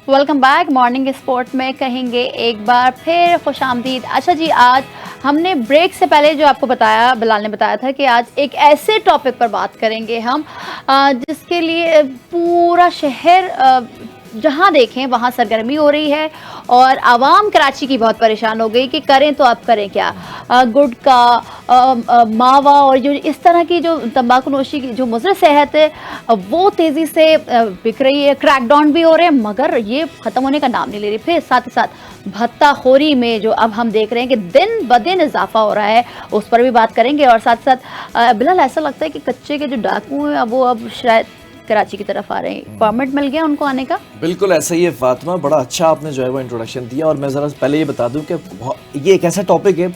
Welcome back. Morning sport में कहेंगे एक बार फिर खुशामदीद। अच्छा जी, आज हमने ब्रेक से पहले जो आपको बताया, बिलाल ने बताया था कि आज एक ऐसे टॉपिक पर बात करेंगे हम जिसके लिए पूरा शहर जहाँ देखें वहाँ सरगर्मी हो रही है और आवाम कराची की बहुत परेशान हो गई कि करें तो अब करें क्या। गुटखा, मावा और जो इस तरह की जो तंबाकू नोशी की जो मुज़र सेहत है वो तेज़ी से बिक रही है। क्रैकडाउन भी हो रहे हैं मगर ये ख़त्म होने का नाम नहीं ले रही। फिर साथ ही साथ भत्ताखोरी में जो अब हम देख रहे हैं कि दिन ब दिन इजाफा हो रहा है, उस पर भी बात करेंगे। और साथ साथ बिलाल, ऐसा लगता है कि कच्चे के जो डाकू हैं वो अब शायद कराची की तरफ आ रहे हैं। परमिट मिल गया उनको आने का? बिल्कुल ऐसा ही है फातिमा, बड़ा अच्छा आपने जो है वो इंट्रोडक्शन दिया। और मैं ज़रा पहले ये बता दूं कि ये एक ऐसा टॉपिक है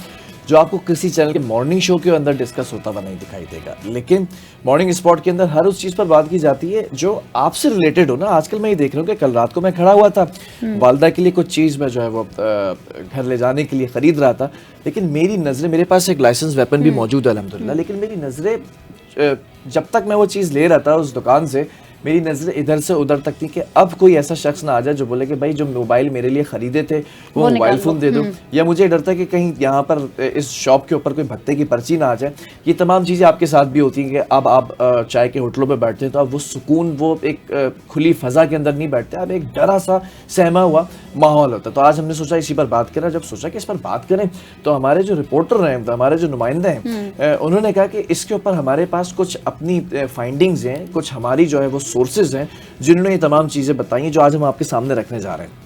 जो आपको किसी चैनल के मॉर्निंग शो के अंदर डिस्कस होता हुआ नहीं दिखाई देगा, लेकिन मॉर्निंग स्पॉट के अंदर हर उस चीज़ पर बात की जाती है जो आपसे रिलेटेड हो ना। आजकल मैं ये देख रहा हूँ कि कल रात को मैं खड़ा हुआ था, वालदा के लिए कुछ चीज़ मैं जो है वो घर ले जाने के लिए ख़रीद रहा था, लेकिन मेरी नज़रें, मेरे पास एक लाइसेंस वेपन भी मौजूद है अल्हम्दुलिल्लाह, लेकिन मेरी नज़रें जब तक मैं वो चीज़ ले रहा था उस दुकान से, मेरी नज़र इधर से उधर तक थी कि अब कोई ऐसा शख्स ना आ जाए जो बोले कि भाई जो मोबाइल मेरे लिए ख़रीदे थे वो मोबाइल फ़ोन दे दो, या मुझे डर था कि कहीं यहाँ पर इस शॉप के ऊपर कोई भत्ते की पर्ची ना आ जाए। ये तमाम चीज़ें आपके साथ भी होती हैं कि अब आप चाय के होटलों पे बैठते हैं तो अब वो सुकून, वो एक खुली फ़ज़ा के अंदर नहीं बैठते, अब एक डरा सा सहमा हुआ माहौल होता है। तो आज हमने सोचा इसी पर बात करें। जब सोचा कि इस पर बात करें तो हमारे जो रिपोर्टर हैं, हमारे जो नुमाइंदे हैं, उन्होंने कहा कि इसके ऊपर हमारे पास कुछ अपनी फाइंडिंग्स हैं, कुछ हमारी जो है वो सोर्सेज हैं जिन्होंने ये तमाम चीज़ें बताई हैं जो आज हम आपके सामने रखने जा रहे हैं।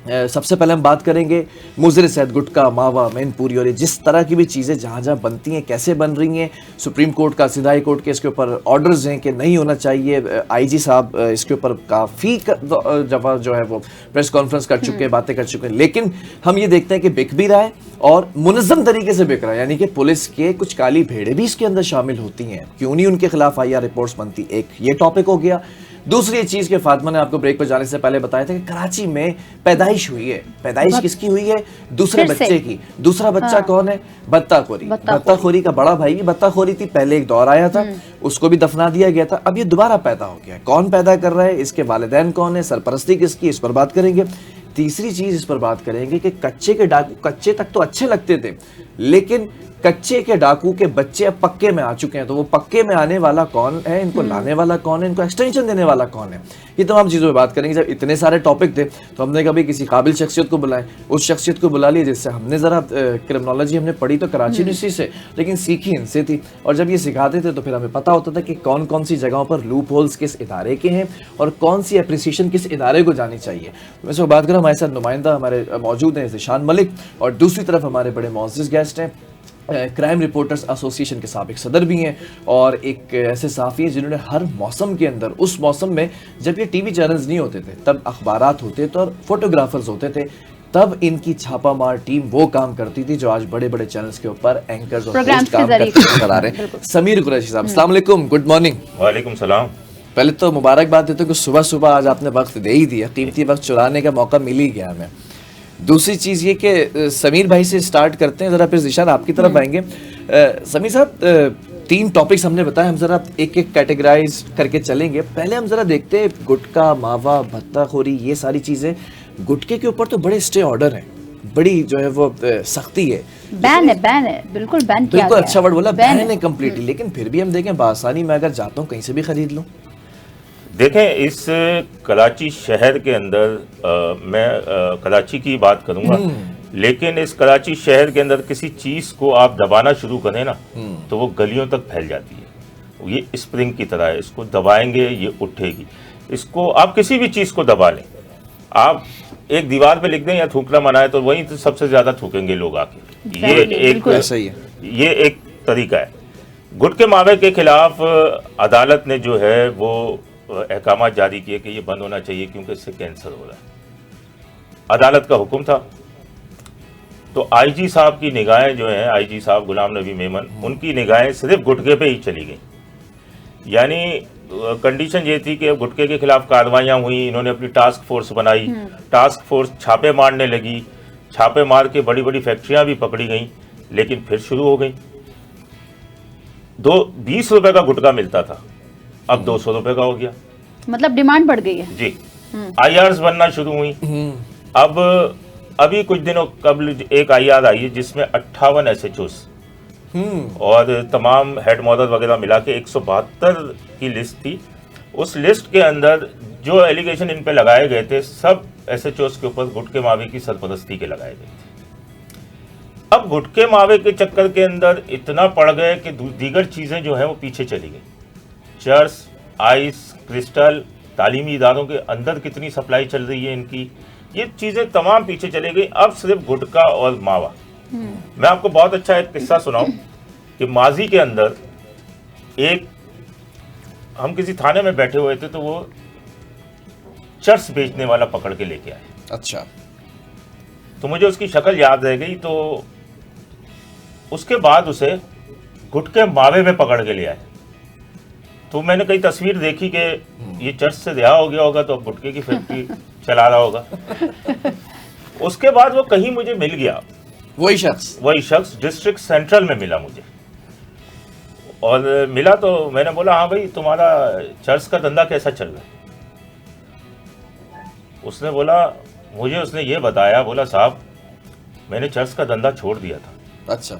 सबसे पहले हम बात करेंगे मुज़र सेहत, गुटखा, मावा, मैनपुरी और ये जिस तरह की भी चीज़ें जहाँ जहाँ बनती हैं, कैसे बन रही हैं। सुप्रीम कोर्ट का, सीधाई कोर्ट के इसके ऊपर ऑर्डर्स हैं कि नहीं होना चाहिए। आईजी साहब इसके ऊपर काफ़ी जगह जो है वो प्रेस कॉन्फ्रेंस कर चुके हैं, बातें कर चुके हैं, लेकिन हम ये देखते हैं कि बिक भी रहा है और मुनज़्ज़म तरीके से बिक रहा है, यानी कि पुलिस के कुछ काली भेड़ें भी इसके अंदर शामिल होती हैं। क्यों नहीं उनके खिलाफ IR रिपोर्ट्स बनती। एक ये टॉपिक हो गया। दूसरी चीज के फातिमा ने आपको ब्रेक पर जाने से पहले बताया था कि कराची में पैदाइश हुई है। पैदाइश किसकी हुई है? दूसरे बच्चे की। दूसरा बच्चा कौन है? बत्ताखोरी। बत्ताखोरी का बड़ा भाई भी बत्ताखोरी थी, पहले एक दौर आया था, उसको भी दफना दिया गया था, अब ये दोबारा पैदा हो गया। कौन पैदा कर रहा है? इसके वालिदैन कौन है? सरपरस्ती किसकी? इस पर बात करेंगे। तीसरी चीज इस पर बात करेंगे कि कच्चे के डाकू कच्चे तक तो अच्छे लगते थे, लेकिन कच्चे के डाकू के बच्चे अब पक्के में आ चुके हैं। तो वो पक्के में आने वाला कौन है? इनको लाने वाला कौन है? इनको एक्सटेंशन देने वाला कौन है? ये तमाम चीज़ों पे बात करेंगे। जब इतने सारे टॉपिक थे तो हमने कभी किसी काबिल शख्सियत को बुलाएं, उस शख्सियत को बुला लिया जिससे हमने ज़रा क्रिमिनोलॉजी हमने पढ़ी तो कराची यूनिवर्सिटी से, लेकिन सीखी इनसे थी। और जब ये सिखाते थे तो फिर हमें पता होता था कि कौन कौन सी जगहों पर लूप होल्स किस इदारे के हैं और कौन सी अप्रिसिएशन किस इदारे को जानी चाहिए। तो मैं इसको बात करूँ, हमारे साथ नुमाइंदा हमारे मौजूद हैं ज़ीशान मलिक, और दूसरी तरफ हमारे बड़े मोअज़्ज़िज़ गेस्ट हैं, क्राइम रिपोर्टर्स एसोसिएशन के साबिक सदर भी हैं और एक ऐसे साफ़ी हैं जिन्होंने हर मौसम के अंदर, उस मौसम में जब ये टीवी चैनल्स नहीं होते थे तब अखबारात होते थे और फोटोग्राफर्स होते थे, तब इनकी छापामार टीम वो काम करती थी जो आज बड़े बड़े चैनल्स के ऊपर एंकर्स और होस्ट काम करते आ रहे हैं। समीर कुरैशी साहब, अस्सलाम वालेकुम, गुड मॉर्निंग। वालेकुम सलाम। पहले तो मुबारकबाद देता हूँ कि सुबह सुबह आज आपने वक्त दे ही दिया, कीमती वक्त चुराने का मौका मिल ही गया हमें। दूसरी चीज़ ये कि समीर भाई से स्टार्ट करते हैं, ज़रा फिर ज़ीशान आपकी तरफ आएंगे। समीर साहब, 3 टॉपिक्स हमने बताए, हम ज़रा एक एक कैटेगराइज करके चलेंगे। पहले हम ज़रा देखते हैं गुटखा, मावा, भत्ताखोरी, ये सारी चीज़ें। गुटखे के ऊपर तो बड़े स्टे ऑर्डर हैं, बड़ी जो है वो सख्ती है, बैन है, बिल्कुल बैन किया बिल्कुल गया। अच्छा वर्ड बोला, बैन है कम्प्लीटली। लेकिन फिर भी हम देखें बासानी मैं अगर जाता हूँ कहीं से भी खरीद लूँ। देखें, इस कराची शहर के अंदर मैं कराची की बात करूंगा, लेकिन इस कराची शहर के अंदर किसी चीज़ को आप दबाना शुरू करें ना तो वो गलियों तक फैल जाती है। ये स्प्रिंग की तरह है, इसको दबाएंगे ये उठेगी। इसको आप किसी भी चीज़ को दबा लें, आप एक दीवार पे लिख दें या थूकना मना है तो वहीं तो सबसे ज़्यादा थूकेंगे लोग आके। ये एक सही है, ये एक तरीका है। गुटखे मावे के खिलाफ अदालत ने जो है वो अहकाम जारी किए कि ये बंद होना चाहिए क्योंकि इससे कैंसर हो रहा है। अदालत का हुक्म था। तो आईजी साहब की निगाहें जो हैं, आईजी साहब गुलाम नबी मेमन, उनकी निगाहें सिर्फ गुटखे पे ही चली गई। यानी कंडीशन ये थी कि गुटखे के खिलाफ कार्रवाइयाँ हुई, इन्होंने अपनी टास्क फोर्स बनाई, टास्क फोर्स छापे मारने लगी, छापे मार के बड़ी बड़ी फैक्ट्रियाँ भी पकड़ी गई, लेकिन फिर शुरू हो गई। 20 रुपए का गुटखा मिलता था, अब 200 रुपए का हो गया। मतलब डिमांड बढ़ गई है जी। IRs बनना शुरू हुई। अब अभी कुछ दिनों कबल एक IR आई है जिसमें 58 SHOs और तमाम हेड मॉडल वगैरह मिला के 172 की लिस्ट थी। उस लिस्ट के अंदर जो एलिगेशन इन पे लगाए गए थे सब SHOs के ऊपर गुटके मावे की सरपरस्ती के लगाए गए थे। अब गुटके मावे के चक्कर के अंदर इतना पड़ गए कि दीगर चीज़ें जो है वो पीछे चली गई। चर्च, आइस, क्रिस्टल, तालीमी इदारों के अंदर कितनी सप्लाई चल रही है इनकी, ये चीज़ें तमाम पीछे चली गई। अब सिर्फ गुटका और मावा। मैं आपको बहुत अच्छा एक किस्सा सुनाऊं कि माजी के अंदर एक हम किसी थाने में बैठे हुए थे तो वो चर्च बेचने वाला पकड़ के लेके आए। अच्छा। तो मुझे उसकी शक्ल याद रह गई। तो उसके बाद उसे गुटके मावे में पकड़ के ले आए। तो मैंने कई तस्वीर देखी कि ये चर्च से रिहा हो गया होगा तो अब गुटके की फैक्ट्री चला रहा होगा। उसके बाद वो कहीं मुझे मिल गया, वही शख्स डिस्ट्रिक्ट सेंट्रल में मिला मुझे। और मिला तो मैंने बोला, हाँ भाई तुम्हारा चर्च का धंधा कैसा चल रहा है? उसने बोला, मुझे उसने ये बताया, बोला साहब मैंने चर्च का धंधा छोड़ दिया था। अच्छा,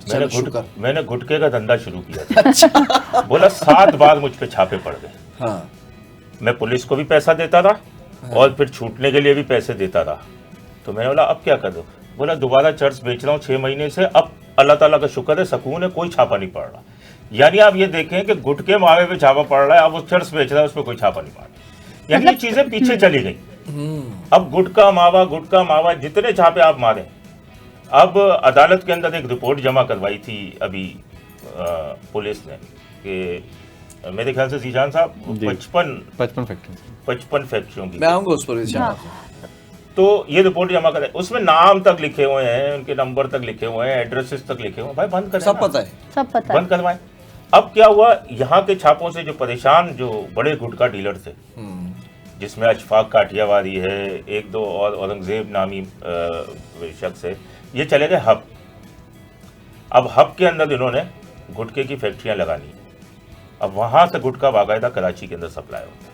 मैंने गुटके का धंधा शुरू किया था। अच्छा। बोला 7 बार मुझ पे छापे पड़ गए। हाँ। मैं पुलिस को भी पैसा देता था और फिर छूटने के लिए भी पैसे देता था। तो मैंने बोला अब क्या कर दो? बोला दोबारा चर्च बेच रहा हूँ 6 महीने से, अब अल्लाह ताला का शुक्र है, सुकून है, कोई छापा नहीं पड़ रहा। यानी आप ये देखें कि गुटके मावे पे छापा पड़ रहा है, अब वो चर्च बेच रहा है, उस पर कोई छापा नहीं पड़ रहा। यानी ये चीजें पीछे चली गई। अब गुटका मावा जितने छापे आप मारे। अब अदालत के अंदर एक रिपोर्ट जमा करवाई थी अभी पुलिस ने कि मेरे ख्याल से जीजान साहब 55 फैक्ट्रियों की। मैं आऊंगा उस पर भी। तो ये रिपोर्ट जमा करें, उसमें नाम तक लिखे हुए हैं, उनके नंबर तक लिखे हुए हैं, एड्रेसेस तक लिखे हुए हैं। भाई बंद करें, सब पता है, बंद करवाएं। अब क्या हुआ, यहाँ के छापों से जो परेशान जो बड़े गुटखा डीलर थे, जिसमें अशफाक काठियावाड़ी है, 1-2 और औरंगजेब नामी शख्स है, ये चले गए हब। अब हब के अंदर इन्होंने गुटके की फैक्ट्रियां लगानी। अब वहां से गुटखा बाकायदा कराची के अंदर सप्लाई होता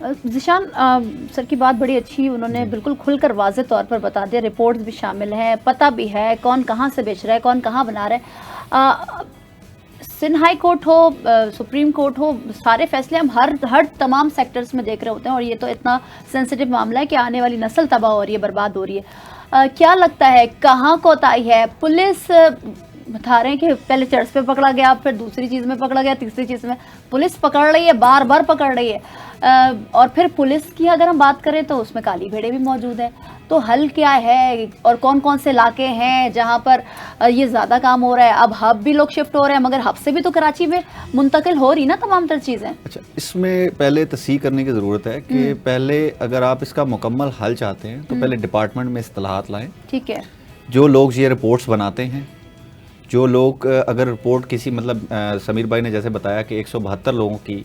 है। जिशान सर की बात बड़ी अच्छी, उन्होंने बिल्कुल खुलकर वाज़े तौर पर बता दिया। रिपोर्ट्स भी शामिल हैं, पता भी है कौन कहाँ से बेच रहा है, कौन कहाँ बना रहा है। सिंध हाई कोर्ट हो, सुप्रीम कोर्ट हो, सारे फैसले हम हर तमाम सेक्टर्स में देख रहे होते हैं। और ये तो इतना सेंसिटिव मामला है कि आने वाली नस्ल तबाह हो रही है, बर्बाद हो रही है। क्या लगता है कहाँ कोताही है? पुलिस बता रहे हैं कि पहले चर्च पे पकड़ा गया, फिर दूसरी चीज़ में पकड़ा गया, तीसरी चीज़ में पुलिस पकड़ रही है, बार बार पकड़ रही है। और फिर पुलिस की अगर हम बात करें तो उसमें काली भेड़े भी मौजूद है। तो हल क्या है और कौन कौन से इलाके हैं जहां पर ये ज़्यादा काम हो रहा है? अब हब भी लोग शिफ्ट हो रहे हैं, मगर हब से भी तो कराची में मुंतकिल हो रही ना तमाम तर चीज़ें। अच्छा, इसमें पहले तस्हीह करने की ज़रूरत है कि पहले अगर आप इसका मुकम्मल हल चाहते हैं तो पहले डिपार्टमेंट में इस्तिलाहात लाएँ। ठीक है। जो लोग ये रिपोर्ट्स बनाते हैं, जो लोग अगर रिपोर्ट किसी मतलब समीर भाई ने जैसे बताया कि 172 लोगों की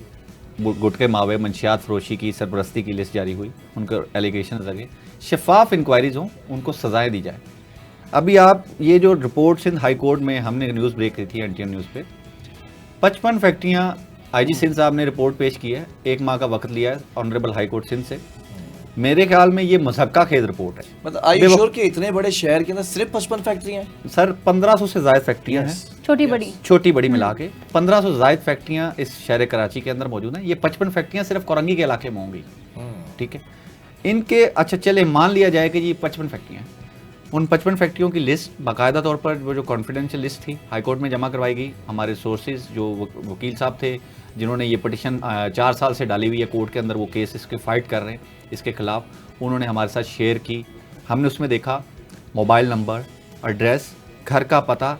गुटके मावे मंशियात फरोशी की सरपरस्ती की लिस्ट जारी हुई, उनके एलिगेशन लगे, शफाफ इंक्वायरीज हों, उनको सजाएं दी जाए। अभी आप ये जो रिपोर्ट सिंध हाई कोर्ट में हमने न्यूज़ ब्रेक की थी एनटीएन न्यूज़ पे, 55 फैक्ट्रियाँ आईजी सिंध साहब ने रिपोर्ट पेश की है, 1 माह का वक्त लिया है ऑनरेबल हाई कोर्ट सिंध से। मेरे ख्याल में ये मज़हक्का खेद रिपोर्ट है। मतलब आई श्योर कि इतने बड़े शहर के अंदर सिर्फ 55 फैक्ट्रियां हैं? सर 1500 से ज़ायद फैक्ट्रियां हैं, छोटी बड़ी मिला के 1500 से ज़ायद फैक्ट्रियां इस शहर कराची के अंदर मौजूद हैं। ये 55 फैक्ट्रियां सिर्फ कोरंगी के इलाके में होंगी। ठीक है, इनके अच्छा चले मान लिया जाए कि जी 55 फैक्ट्रियां हैं, उन 55 फैक्ट्रियों की लिस्ट बाकायदा तौर पर वो जो कॉन्फिडेंशियल लिस्ट थी हाई कोर्ट में जमा करवाई गई। हमारे सोर्सेज जो वकील साहब थे जिन्होंने ये पटिशन 4 साल से डाली हुई है कोर्ट के अंदर, वो केस इसके फाइट कर रहे हैं इसके खिलाफ, उन्होंने हमारे साथ शेयर की। हमने उसमें देखा मोबाइल नंबर, एड्रेस, घर का पता,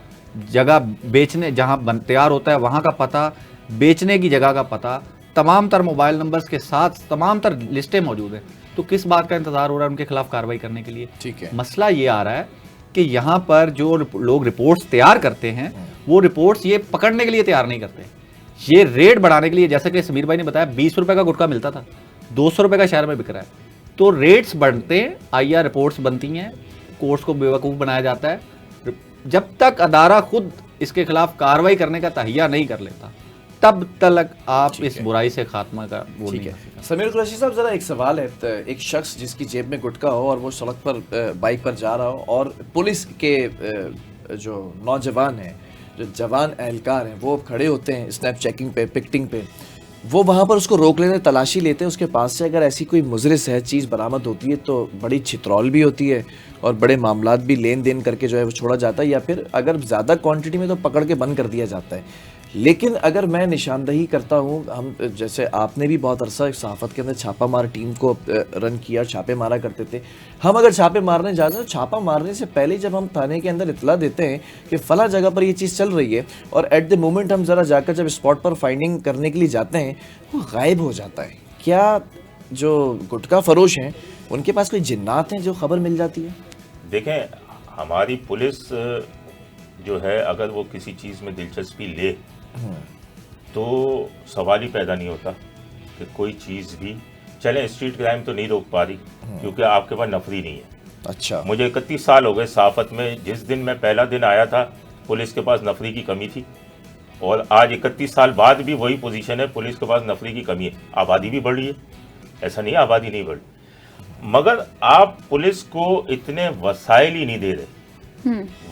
जगह बेचने जहाँ तैयार होता है वहाँ का पता, बेचने की जगह का पता, तमाम तर मोबाइल नंबर्स के साथ तमाम तर लिस्टें मौजूद हैं। तो किस बात का इंतज़ार हो रहा है उनके खिलाफ कार्रवाई करने के लिए? ठीक है, मसला ये आ रहा है कि यहाँ पर जो लोग रिपोर्ट्स तैयार करते हैं वो रिपोर्ट्स ये पकड़ने के लिए तैयार नहीं करते, ये रेट बढ़ाने के लिए। जैसे कि समीर भाई ने बताया 20 रुपये का गुटखा मिलता था, 200 रुपये का शहर में बिक रहा है। तो रेट्स बढ़ते हैं, आईआर रिपोर्ट्स बनती हैं, कोर्ट्स को बेवकूफ़ बनाया जाता है। जब तक अदारा खुद इसके खिलाफ कार्रवाई करने का तहिया नहीं कर लेता तब तक आप इस बुराई से खात्मा का वो ठीक नहीं है। कर सकते। समीर कुरैशी साहब, ज़रा एक सवाल है, एक शख्स जिसकी जेब में गुटखा हो और वो सड़क पर बाइक पर जा रहा हो और पुलिस के जो नौजवान हैं, जो जवान एहलकार हैं, वो खड़े होते हैं स्नैप चेकिंग पे, पिकटिंग पे, वो वहाँ पर उसको रोक लेते हैं, तलाशी लेते हैं, उसके पास से अगर ऐसी कोई मुज़रिस है चीज़ बरामद होती है तो बड़ी छितरौल भी होती है और बड़े मामलात भी लेन देन करके जो है वो छोड़ा जाता है, या फिर अगर ज़्यादा क्वांटिटी में तो पकड़ के बंद कर दिया जाता है। लेकिन अगर मैं निशानदही करता हूँ, हम जैसे आपने भी बहुत अरसा सहाफ़त के अंदर छापा मार टीम को रन किया, छापे मारा करते थे, हम अगर छापे मारने जाते हैं तो छापा मारने से पहले जब हम थाने के अंदर इतला देते हैं कि फ़ला जगह पर ये चीज़ चल रही है और एट द मोमेंट हम ज़रा जाकर जब स्पॉट पर फाइंडिंग करने के लिए जाते हैं वो गायब हो जाता है। क्या जो गुटखा फरोश हैं उनके पास कोई जिन्नात हैं जो खबर मिल जाती है? देखें, हमारी पुलिस जो है अगर वो किसी चीज़ में दिलचस्पी ले तो सवाल ही पैदा नहीं होता कि कोई चीज़ भी चले। स्ट्रीट क्राइम तो नहीं रोक पा रही क्योंकि आपके पास नफरी नहीं है। अच्छा, मुझे 31 साल हो गए सहाफ़त में। जिस दिन मैं पहला दिन आया था पुलिस के पास नफरी की कमी थी और आज 31 साल बाद भी वही पोजीशन है, पुलिस के पास नफरी की कमी है। आबादी भी बढ़ रही है, ऐसा नहीं आबादी नहीं बढ़ी, मगर आप पुलिस को इतने वसाइल ही नहीं दे रहे।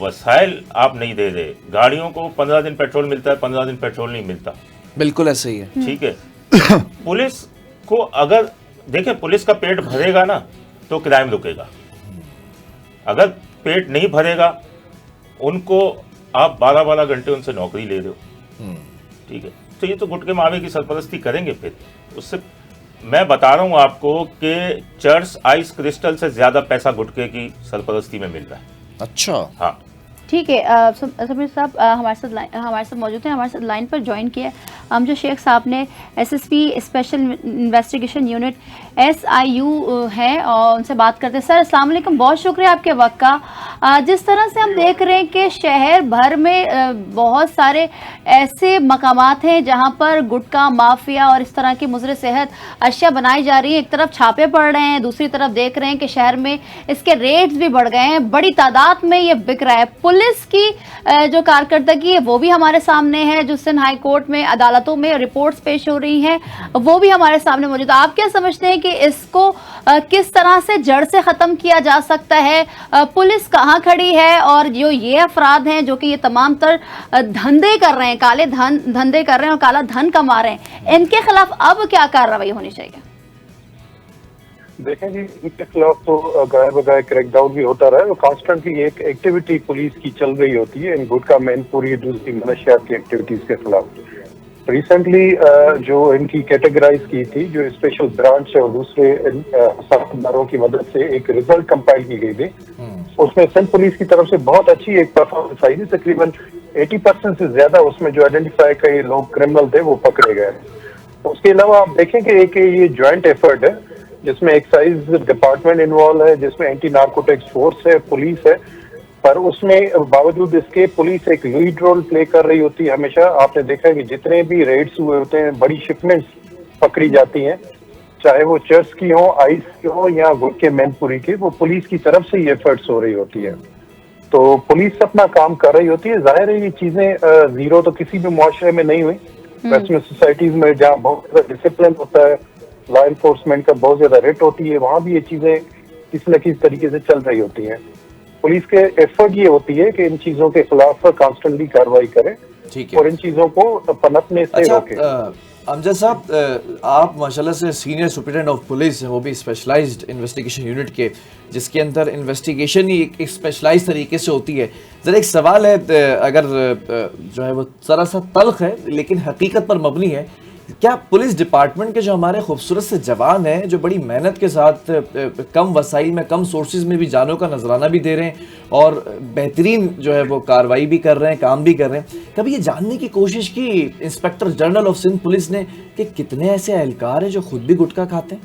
वसाइल आप नहीं दे रहे। गाड़ियों को 15 दिन पेट्रोल मिलता है, 15 दिन पेट्रोल नहीं मिलता। बिल्कुल ऐसा ही है। ठीक है। पुलिस को अगर देखें, पुलिस का पेट भरेगा ना तो क्राइम रुकेगा। अगर पेट नहीं भरेगा, उनको आप 12-12 घंटे उनसे नौकरी ले रहे हो, ठीक है, तो ये तो गुटके मावे की सरपरस्ती करेंगे। फिर उससे मैं बता रहा हूं आपको कि चर्च आइस क्रिस्टल से ज्यादा पैसा गुटके की सरपरस्ती में मिल रहा है। अच्छा, हाँ, ठीक है। समीर साहब हमारे साथ मौजूद हैं, हमारे साथ लाइन पर ज्वाइन किया है हम जो शेख साहब ने SSP special investigation unit SIU है और उनसे बात करते हैं। सर अस्सलाम वालेकुम, बहुत शुक्रिया आपके वक्त का। जिस तरह से हम देख रहे हैं कि शहर भर में बहुत सारे ऐसे मकामात हैं जहां पर गुटखा माफिया और इस तरह की मुज़र सेहत अशिया बनाई जा रही है। एक तरफ छापे पड़ रहे हैं, दूसरी तरफ देख रहे हैं कि शहर में इसके रेट्स भी बढ़ गए हैं, बड़ी तादाद में ये बिक रहा है। पुलिस की जो कारकर्दगी है वो भी हमारे सामने है, जो सिंध हाई कोर्ट में अदालतों में रिपोर्ट्स पेश हो रही हैं वो भी हमारे सामने मौजूद है। आप क्या समझते हैं कि इसको किस तरह से जड़ से ख़त्म किया जा सकता है? पुलिस कहाँ खड़ी है और जो ये अफराद हैं जो कि ये तमाम तर धंधे कर रहे हैं, काले धंधे कर रहे हैं और काला धन कमा रहे हैं, इनके खिलाफ अब क्या कार्रवाई होनी चाहिए? देखें जी, इनके खिलाफ तो गाय बगाए क्रैकडाउन भी होता रहा है। कॉन्स्टेंटली एक एक्टिविटी पुलिस की चल रही होती है इन गुटखा मैनपुरी दूसरी मनशियात की एक्टिविटीज के खिलाफ। रिसेंटली जो इनकी कैटेगराइज की थी, जो स्पेशल ब्रांच है और दूसरे साथीदारों की मदद से एक रिजल्ट कंपाइल की गई थी, उसमें सिंध पुलिस की तरफ से बहुत अच्छी एक परफॉर्मेंस आई थी। तकरीबन 80% से ज्यादा उसमें जो आइडेंटिफाई कई लोग क्रिमिनल थे वो पकड़े गए। उसके अलावा आप देखें कि एक ये ज्वाइंट एफर्ट है जिसमें एक्साइज डिपार्टमेंट इन्वॉल्व है, जिसमें एंटी नार्कोटिक्स फोर्स है, पुलिस है, पर उसमें बावजूद इसके पुलिस एक लीड रोल प्ले कर रही होती है हमेशा। आपने देखा है कि जितने भी रेड्स हुए होते हैं, बड़ी शिपमेंट्स पकड़ी जाती हैं, चाहे वो चर्च की हो, आइस की हो या गुटके मैनपुरी की, वो पुलिस की तरफ से ही एफर्ट्स हो रही होती है। तो पुलिस अपना काम कर रही होती है। जाहिर है ये चीजें जीरो तो किसी भी मुआशरे में नहीं हुई। वेस्टर्न सोसाइटीज में जहाँ बहुत ज्यादा डिसिप्लिन होता है, लॉ इन्फोर्समेंट का बहुत ज्यादा रेट होती है, वहां भी ये चीजें किसी न किसी तरीके से चल रही होती हैं। पुलिस के एफर्ट ये होती है कि इन चीजों के खिलाफ कॉन्स्टेंटली कार्रवाई करे और इन चीजों को पनपने से रोके। अमजद साहब, आप माशाल्लाह से सीनियर सुपरिटेंडेंट ऑफ पुलिस हैं, वो भी स्पेशलाइज्ड इन्वेस्टिगेशन यूनिट के, जिसके अंदर इन्वेस्टिगेशन ही एक स्पेशलाइज्ड तरीके से होती है। ज़रा एक सवाल है, अगर जो है वो ज़रा सा तल्ख है लेकिन हकीकत पर मबनी है, क्या पुलिस डिपार्टमेंट के जो हमारे खूबसूरत से जवान हैं, जो बड़ी मेहनत के साथ कम वसाइल में, कम सोर्सेज में भी जानों का नजराना भी दे रहे हैं और बेहतरीन जो है वो कार्रवाई भी कर रहे हैं, काम भी कर रहे हैं, कभी ये जानने की कोशिश की inspector general of Sindh police ने कि कितने ऐसे एहलकार हैं जो खुद भी गुटखा खाते हैं?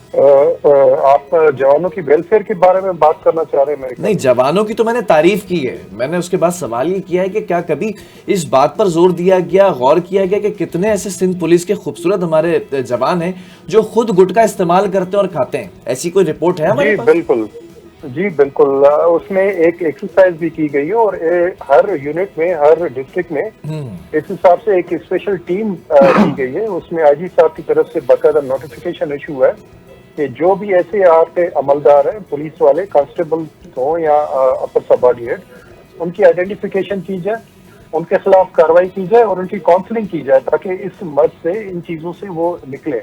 आप जवानों की वेलफेयर के बारे में बात करना चाह रहे हैं? नहीं, जवानों की तो मैंने तारीफ की है। मैंने उसके बाद सवाल ये किया है कि क्या कभी इस बात पर जोर दिया गया, गौर किया गया कि कितने ऐसे सिंध पुलिस के खूबसूरत हमारे जवान हैं जो खुद गुटखा इस्तेमाल करते हैं और खाते हैं? ऐसी कोई रिपोर्ट है हमारे पास? बिल्कुल जी बिल्कुल, उसमें एक एक्सरसाइज भी की गई है और हर यूनिट में, हर डिस्ट्रिक्ट में इस हिसाब से एक स्पेशल टीम की गई है। उसमें आईजी साहब की तरफ से बाकायदा नोटिफिकेशन इशू है कि जो भी SAR के अमलदार हैं, पुलिस वाले, कांस्टेबल हो या अपर सबऑर्डिनेट, उनकी आइडेंटिफिकेशन की जाए, उनके खिलाफ कार्रवाई की जाए और उनकी काउंसलिंग की जाए ताकि इस मर्ज से, इन चीजों से वो निकले।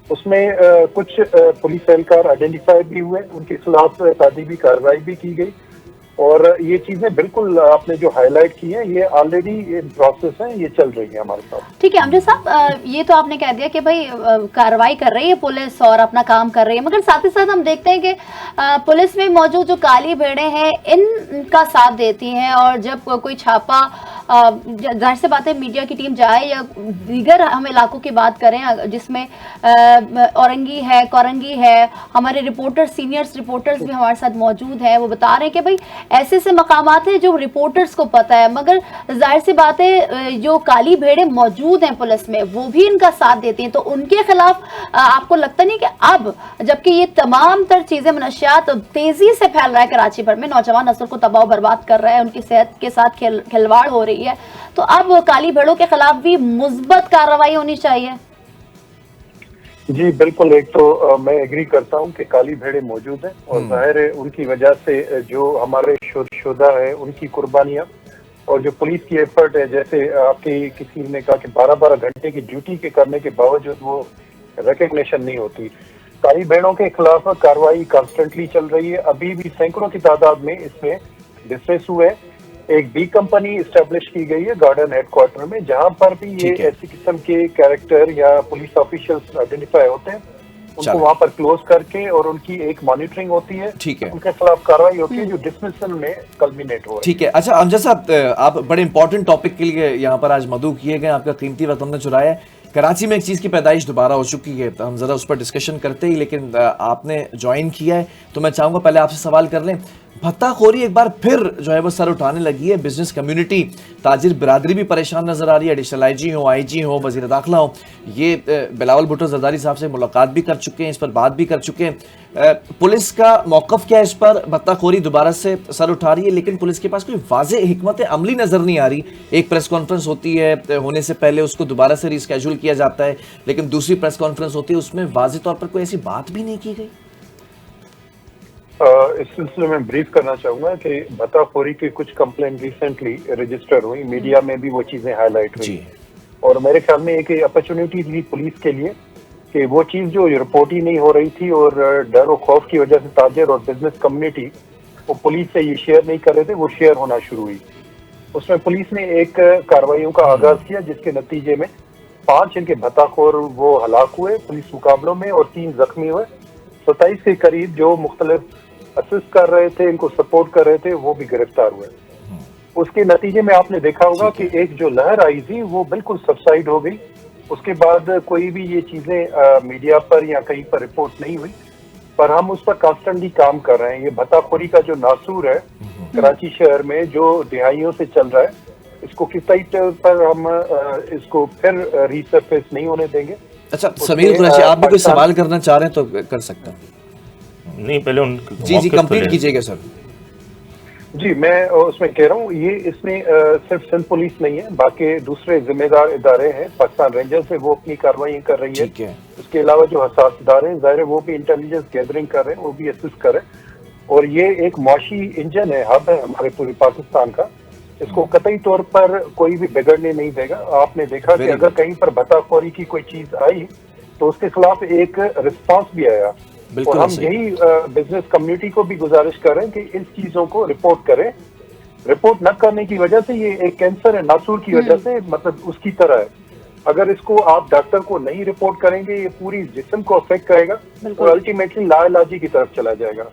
उसमें कुछ पुलिस एहलकार आइडेंटिफाई भी हुए, उनके खिलाफ तादीबी कार्रवाई भी की गई और ये चीजें बिल्कुल आपने जो हाईलाइट की है, ये ऑलरेडी प्रोसेस है, ये चल रही है हमारे साथ। ठीक है अमजद साहब, ये तो आपने कह दिया कि भाई कार्रवाई कर रही है पुलिस और अपना काम कर रही है, मगर साथ ही साथ हम देखते हैं कि पुलिस में मौजूद जो काली भेड़ें हैं इनका साथ देती हैं और जब कोई छापा, जाहिर सी बात है मीडिया की टीम जाए या दीगर हम इलाकों की बात करें जिसमें औरंगी है, कोरंगी है, हमारे रिपोर्टर, सीनियर्स रिपोर्टर्स भी हमारे साथ मौजूद हैं, वो बता रहे हैं कि भाई ऐसे ऐसे मकामात हैं जो रिपोर्टर्स को पता है, मगर जाहिर सी बात है जो काली भेड़ें मौजूद हैं पुलिस में वो भी इनका साथ देती हैं, तो उनके खिलाफ आपको लगता नहीं कि अब जबकि ये तमाम तर चीजें, मनशियात तेजी से फैल रहा है कराची भर में, नौजवान नस्ल को तबाह बर्बाद कर रहा है, उनकी सेहत के साथ खिलवाड़ हो रही है, तो अब काली भेड़ों के खिलाफ भी मुस्बत कार्रवाई होनी चाहिए? जी बिल्कुल, एक तो मैं एग्री करता हूं कि काली भेड़ें मौजूद हैं और जाहिर है उनकी वजह से जो हमारे शोधा है उनकी कुर्बानियां और जो पुलिस की एफर्ट है, जैसे आपके किसी ने कहा कि 12-12 घंटे की ड्यूटी के करने के बावजूद वो रिकग्निशन नहीं होती। काली भेड़ों के खिलाफ कार्रवाई कॉन्स्टेंटली चल रही है, अभी भी सैकड़ों की तादाद में इसमें डिस्ट्रेस हुए। एक बी कंपनी इस्टेब्लिश की गई है गार्डन हेडक्वार्टर में, जहां पर भी ये ऐसी किस्म के कैरेक्टर या पुलिस ऑफिशियल्स आइडेंटिफाई होते हैं, उनको वहां पर क्लोज करके और उनकी एक मॉनिटरिंग होती है, ठीक है, उनके खिलाफ कार्रवाई होती है जो डिसमिसल में कल्मिनेट हो रही है। ठीक है। अच्छा अमजद साहब, आप बड़े इंपॉर्टेंट टॉपिक के लिए यहाँ पर आज मदऊ किए गए, आपका कीमती वक्त हमने चुराया है। कराची में एक चीज़ की पैदाइश दोबारा हो चुकी है, तो हम ज़रा उस पर डिस्कशन करते ही, लेकिन आपने ज्वाइन किया है तो मैं चाहूँगा पहले आपसे सवाल कर लें। भत्ताखोरी एक बार फिर जो है वो सर उठाने लगी है, बिजनेस कम्युनिटी, ताजिर बिरादरी भी परेशान नजर आ रही है। एडिशनल IG हो, IG हो, वज़ीर दाखिला हो, ये बिलावल भुट्टो जरदारी साहब से मुलाकात भी कर चुके हैं, इस पर बात भी कर चुके हैं। पुलिस का मौक़िफ़ क्या है इस पर? भत्ताखोरी दोबारा से सर उठा रही है, लेकिन पुलिस के पास कोई वाज़ेह हिकमत अमली नज़र नहीं आ रही। एक प्रेस कॉन्फ्रेंस होती है, होने से पहले उसको दोबारा से रिस्केड्यूल किया जाता है, लेकिन दूसरी प्रेस कॉन्फ्रेंस होती है उसमें वाज़ेह तौर पर कोई ऐसी बात भी नहीं की गई। इस सिलसिले में ब्रीफ करना चाहूंगा कि भत्ताखोरी की कुछ कंप्लेंट रिसेंटली रजिस्टर हुई, मीडिया में भी वो चीजें हाईलाइट हुई और मेरे ख्याल में एक अपॉर्चुनिटी थी पुलिस के लिए कि वो चीज जो रिपोर्ट ही नहीं हो रही थी और डर और खौफ की वजह से ताजिर और बिजनेस कम्युनिटी वो पुलिस से ये शेयर नहीं कर रहे थे, वो शेयर होना शुरू हुई। उसमें पुलिस ने एक कार्रवाइयों का आगाज किया जिसके नतीजे में 5 इनके भत्ताखोर वो हलाक हुए पुलिस मुकाबलों में और 3 जख्मी हुए। 27 के करीब जो मुख्तलिफ असिस्ट कर रहे थे, इनको सपोर्ट कर रहे थे, वो भी गिरफ्तार हुए। उसके नतीजे में आपने देखा होगा कि एक जो लहर आई थी वो बिल्कुल सबसाइड हो गई। उसके बाद कोई भी ये चीजें मीडिया पर या कहीं पर रिपोर्ट नहीं हुई, पर हम उस पर कॉन्स्टेंटली काम कर रहे हैं। ये भत्ताखोरी का जो नासूर है कराची शहर में जो दिहाइयों से चल रहा है, इसको किसी तौर पर हम इसको फिर रीसरफेस नहीं होने देंगे। अच्छा समीर कुरैशी, आप भी कोई सवाल करना चाह रहे हैं तो कर सकते हैं। नहीं, पहले उन जी कंप्लीट कीजिएगा सर। जी मैं उसमें कह रहा हूँ ये इसमें सिर्फ सिंध पुलिस नहीं है, बाकी दूसरे जिम्मेदार इदारे हैं। पाकिस्तान रेंजर्स है वो अपनी कार्रवाई कर रही है। उसके अलावा जो हसास इदारे हैं ज़ाहिर है वो भी इंटेलिजेंस गैदरिंग कर रहे हैं, वो भी असिस्ट कर रहे हैं और ये एक मुआशी इंजन है, हब है हमारे पूरे पाकिस्तान का। इसको कतई तौर पर कोई भी बिगड़ने नहीं देगा। आपने देखा कि अगर कहीं पर भत्ताखोरी की कोई चीज आई तो उसके खिलाफ एक रिस्पांस भी आया और हम यही बिजनेस कम्युनिटी को भी गुजारिश कर रहे हैं कि इन चीजों को रिपोर्ट करें। रिपोर्ट न करने की वजह से ये एक कैंसर है, नासूर की वजह से, मतलब उसकी तरह है। अगर इसको आप डॉक्टर को नहीं रिपोर्ट करेंगे ये पूरी जिस्म को अफेक्ट करेगा और अल्टीमेटली लाइलाजी की तरफ चला जाएगा।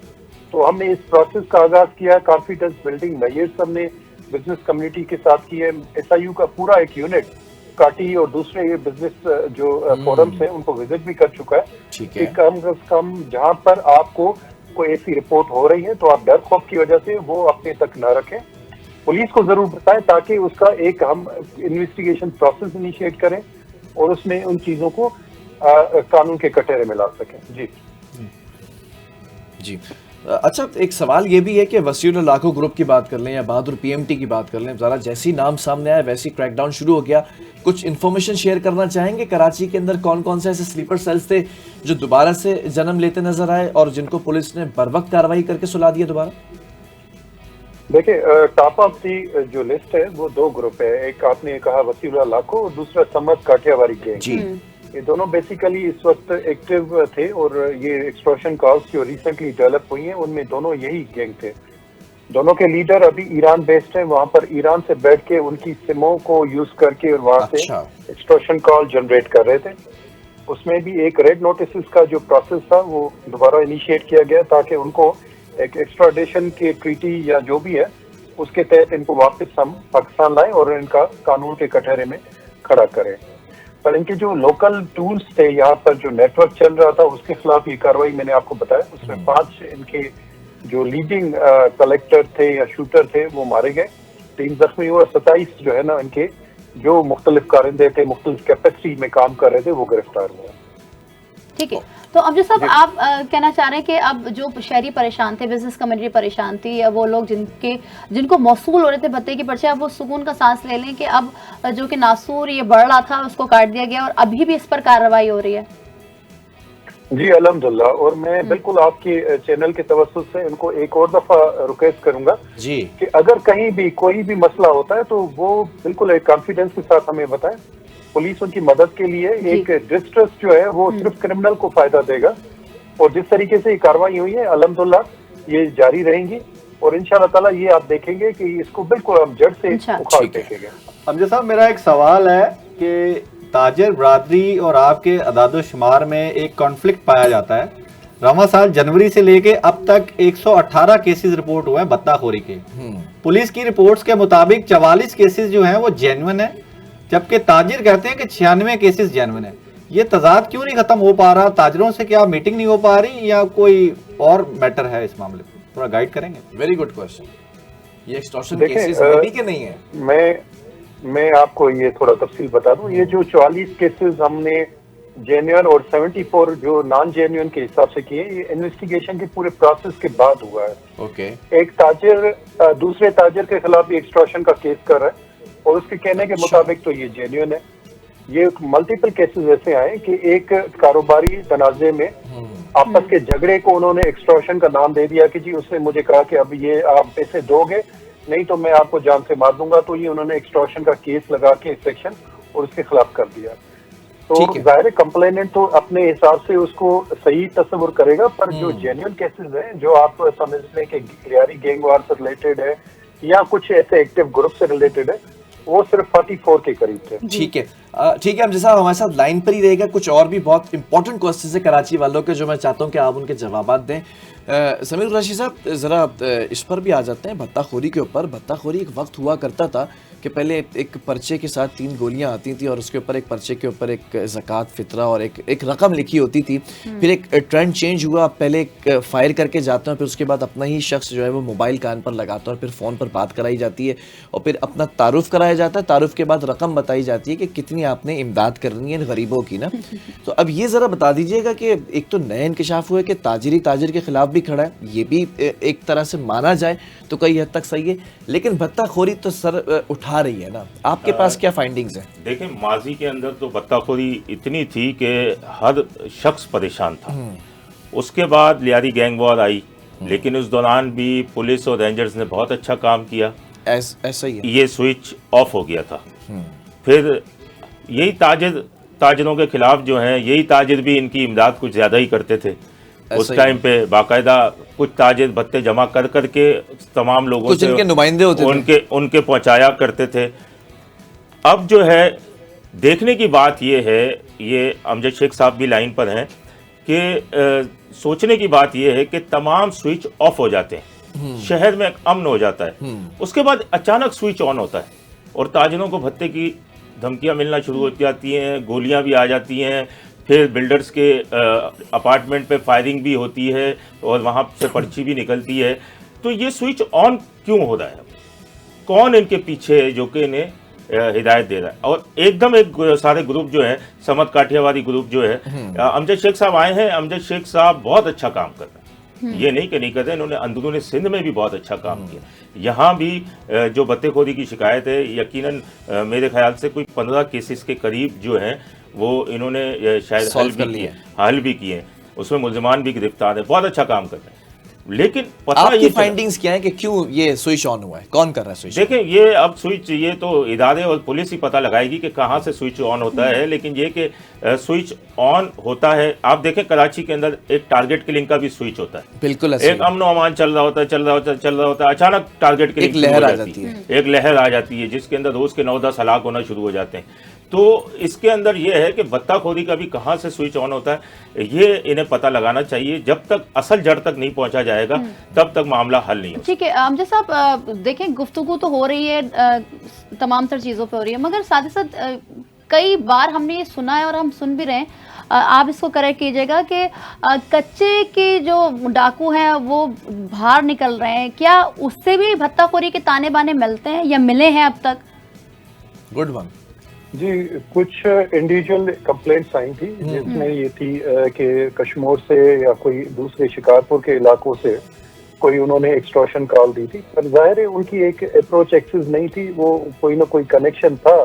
तो हमने इस प्रोसेस का आगाज किया, कॉन्फिडेंस बिल्डिंग मेजर्स हमने बिजनेस कम्युनिटी के साथ की है। SIU का पूरा एक यूनिट काटी और दूसरे बिजनेस जो फोरम्स हैं उनको विजिट भी कर चुका है कि कम से कम जहां पर आपको कोई ऐसी रिपोर्ट हो रही है तो आप डर खौफ की वजह से वो अपने तक न रखें, पुलिस को जरूर बताएं ताकि उसका एक हम इन्वेस्टिगेशन प्रोसेस इनिशिएट करें और उसमें उन चीजों को कानून के कटघरे में ला सकें। जी जी अच्छा, एक सवाल ये भी है कि वसीउल्लाह लाखो ग्रुप की बात कर लें या बहादुर पीएमटी की बात कर लें, ज़रा जैसी नाम सामने आया वैसी क्रैकडाउन शुरू हो गया। कुछ इन्फॉर्मेशन शेयर करना चाहेंगे कराची के अंदर कौन कौन से ऐसे स्लीपर सेल्स थे जो दोबारा से जन्म लेते नजर आए और जिनको पुलिस ने बर वक्त कार्रवाई करके सुला दिया दोबारा? देखिए, टॉप ऑफ दी जो लिस्ट है वो 2 ग्रुप है। एक आपने कहा वसीउल्लाह लाखो और दूसरा समद काठियावाड़ी गैंग। जी। ये दोनों बेसिकली इस वक्त एक्टिव थे और ये एक्सटॉर्शन कॉल्स जो रिसेंटली डेवलप हुई हैं उनमें दोनों यही गैंग थे। दोनों के लीडर अभी ईरान बेस्ड हैं, वहां पर ईरान से बैठ के उनकी सिमों को यूज करके और वहां से एक्सटॉर्शन कॉल जनरेट कर रहे थे। उसमें भी एक रेड नोटिस का जो प्रोसेस था वो दोबारा इनिशिएट किया गया ताकि उनको एक एक्स्ट्राडिशन की ट्रीटी या जो भी है उसके तहत इनको वापस हम पाकिस्तान लाएं और इनका कानून के कटहरे में खड़ा करें। पर इनके जो लोकल टूल्स थे, यहाँ पर जो नेटवर्क चल रहा था उसके खिलाफ ये कार्रवाई मैंने आपको बताया। उसमें 5 इनके जो लीडिंग कलेक्टर थे या शूटर थे वो मारे गए, 3 जख्मी हुए, 27 जो है ना इनके जो मुख्तलिफ कारिंदे थे, मुख्तलिफ कैपेसिटी में काम कर रहे थे वो गिरफ्तार हुए। ठीक है, तो अब जो साहब आप कहना चाह रहे हैं कि अब जो शहरी परेशान थे, बिजनेस कम्युनिटी परेशान थी, या वो लोग जिनको मौसूल हो रहे थे भत्ते के पर्चे, अब वो सुकून का सांस ले लें कि अब जो कि नासूर ये बढ़ रहा था उसको काट दिया गया और अभी भी इस पर कार्रवाई हो रही है? जी अल्हम्दुलिल्लाह, और मैं बिल्कुल आपके चैनल के तवज्जुह से इनको एक और दफा रिक्वेस्ट करूंगा जी कि अगर कहीं भी कोई भी मसला होता है तो वो बिल्कुल एक कॉन्फिडेंस के साथ हमें बताएं। पुलिस उनकी मदद के लिए एक डिस्ट्रेस जो है वो सिर्फ क्रिमिनल को फायदा देगा, और जिस तरीके से ये कार्रवाई हुई है अल्हम्दुलिल्लाह ये जारी रहेंगी और इंशाअल्लाह ताला ये आप देखेंगे कि इसको बिल्कुल हम जड़ से उखाड़ देंगे। अमजद साहब, मेरा एक सवाल है कि ताजिर बरादरी और आपके अदाद-ओ-शुमार में एक कॉन्फ्लिक्ट पाया जाता है। रवां साल जनवरी से लेके अब तक 118 केसेस रिपोर्ट हुए हैं बत्ताखोरी के। पुलिस की रिपोर्ट्स के मुताबिक 44 केसेस जो हैं वो जेन्युइन है, जबकि ताजिर कहते हैं कि 96 केसेस जेन्युइन है। ये तजाद क्यों नहीं खत्म हो पा रहा? ताजिरों से क्या मीटिंग नहीं हो पा रही या कोई और मैटर है इस मामले में? थोड़ा गाइड करेंगे। Very good question. ये एक्सटॉर्शन केसेस है भी कि नहीं है? मैं आपको ये थोड़ा तफसील बता दूं। ये जो 44 केसेस हमने जेन्युइन और 74 जो नॉन जेन्युइन के हिसाब से किए, ये इन्वेस्टिगेशन के पूरे प्रोसेस के बाद हुआ है। ओके। एक ताजिर दूसरे ताजिर के खिलाफ भी एक्सटॉर्शन का केस कर रहा है और उसके कहने के मुताबिक तो ये जेन्युइन है। ये मल्टीपल केसेस ऐसे आए कि एक कारोबारी तनाजे में आपस के झगड़े को उन्होंने एक्सटॉर्शन का नाम दे दिया कि जी उसने मुझे कहा कि अब ये आप पैसे दोगे नहीं तो मैं आपको जान से मार दूंगा, तो ये उन्होंने एक्सटॉर्शन का केस लगा के सेक्शन और उसके खिलाफ कर दिया। तो जाहिर कंप्लेनेंट तो अपने हिसाब से उसको सही तस्वुर करेगा, पर जो जेन्युइन केसेस हैं जो आप समझ लें कि लियारी गैंग वार से रिलेटेड है या कुछ ऐसे एक्टिव ग्रुप से रिलेटेड है, वो सिर्फ 44 के करीब थे। ठीक है, ठीक है। हम जैसा हमारे साथ लाइन पर ही रहेगा, कुछ और भी बहुत इंपॉर्टेंट क्वेश्चन है कराची वालों के जो मैं चाहता हूं कि आप उनके जवाब दें। समीर कुरैशी साहब, ज़रा इस पर भी आ जाते हैं, भत्ताखोरी के ऊपर। भत्ताखोरी एक वक्त हुआ करता था कि पहले एक पर्चे के साथ 3 गोलियां आती थी और उसके ऊपर एक पर्चे के ऊपर एक ज़कात फितरा और एक रकम लिखी होती थी। फिर एक ट्रेंड चेंज हुआ, पहले एक फायर करके जाते हैं, फिर उसके बाद अपना ही शख्स जो है वो मोबाइल कान पर लगाता है और फिर फ़ोन पर बात कराई जाती है और फिर अपना तारुफ कराया जाता है। तारुफ के बाद रकम बताई जाती है कि कितनी आपने इमदाद करनी है गरीबों की ना। तो अब ये ज़रा बता दीजिएगा कि एक तो नया इंकशाफ हुआ कि ताजिर के खिलाफ भी खड़ा है, ये भी एक तरह से माना जाए तो कई हद तक सही है, लेकिन भत्ताखोरी तो सर उठा रही है ना। आपके पास क्या फाइंडिंग्स हैं? देखें, माजी के अंदर तो भत्ताखोरी इतनी थी कि हर शख्स परेशान था। उसके बाद लियारी गैंग वॉर आई, लेकिन उस दौरान भी पुलिस और रेंजर्स ने बहुत अच्छा काम किया। ऐसा ही है, ये स्विच ऑफ हो गया था। फिर यही ताजिरों के खिलाफ जो हैं, यही ताजिर भी इनकी इमदाद कुछ ज़्यादा ही करते थे। उस टाइम पे बाकायदा कुछ ताजिर भत्ते जमा कर करके तमाम लोगों से इनके नुमाइंदे होते उनके पहुंचाया करते थे। अब जो है देखने की बात ये है, ये अमजद शेख साहब भी लाइन पर हैं कि सोचने की बात ये है कि तमाम स्विच ऑफ हो जाते हैं, शहर में अमन हो जाता है, उसके बाद अचानक स्विच ऑन होता है और ताजिरों को भत्ते की धमकियां मिलना शुरू हो जाती हैं, गोलियां भी आ जाती हैं, फिर बिल्डर्स के अपार्टमेंट पे फायरिंग भी होती है और वहाँ से पर्ची भी निकलती है। तो ये स्विच ऑन क्यों हो रहा है? कौन इनके पीछे जो कि इन्हें हिदायत दे रहा है? और एकदम एक सारे ग्रुप जो है, समद काठियावाड़ी ग्रुप जो है, अमजद शेख साहब आए हैं। अमजद शेख साहब बहुत अच्छा काम कर रहे हैं, ये नहीं कि नहीं करते, इन्होंने अंदरूनी सिंध में भी बहुत अच्छा काम किया। यहाँ भी जो बत्तेखोरी की शिकायत है, यकीनन मेरे ख्याल से कोई 15 केसेस के करीब जो हैं वो इन्होंने शायद हल भी किए, उसमें मुल्जिमान भी गिरफ्तार है, बहुत अच्छा काम कर रहे हैं। लेकिन पता आपकी ये फाइंडिंग्स क्या है कि क्यों ये स्विच ऑन हुआ है, कौन कर रहा है स्विच? देखिए, ये अब स्विच, ये तो इदारे और पुलिस ही पता लगाएगी कि कहाँ से स्विच ऑन होता है, लेकिन ये कि स्विच ऑन होता है, आप देखें कराची के अंदर एक टारगेट किलिंग का भी स्विच होता है। बिल्कुल एक अमन अमान चल रहा होता है, अचानक टारगेट किलिंग एक लहर आ जाती है, एक लहर आ जाती है जिसके अंदर रोज के 9-10 हलाक होना शुरू हो जाते हैं। तो इसके अंदर ये है कि बत्ताखोरी का भी कहाँ से स्विच ऑन होता है, ये इन्हें पता लगाना चाहिए। जब तक असल जड़ तक नहीं पहुंचा जाएगा तब तक मामला हल नहीं होगा। ठीक है अमजद साहब, देखें गुफ्तगू तो हो रही है, तमाम तर चीज़ों पे हो रही है, मगर साथ ही साथ कई बार हमने ये सुना है और हम सुन भी रहे हैं, आप इसको करेक्ट कीजिएगा कि कच्चे के जो डाकू हैं वो बाहर निकल रहे हैं, क्या उससे भी भत्ताखोरी के ताने बाने मिलते हैं या मिले हैं अब तक? गुड वन जी, कुछ इंडिविजुअल कंप्लेंट्स आई थी जिसमें ये थी कि कश्मीर से या कोई दूसरे शिकारपुर के इलाकों से कोई उन्होंने एक्सटॉर्शन कॉल दी थी, पर जाहिर है उनकी एक अप्रोच एक्सेस नहीं थी, वो कोई ना कोई कनेक्शन था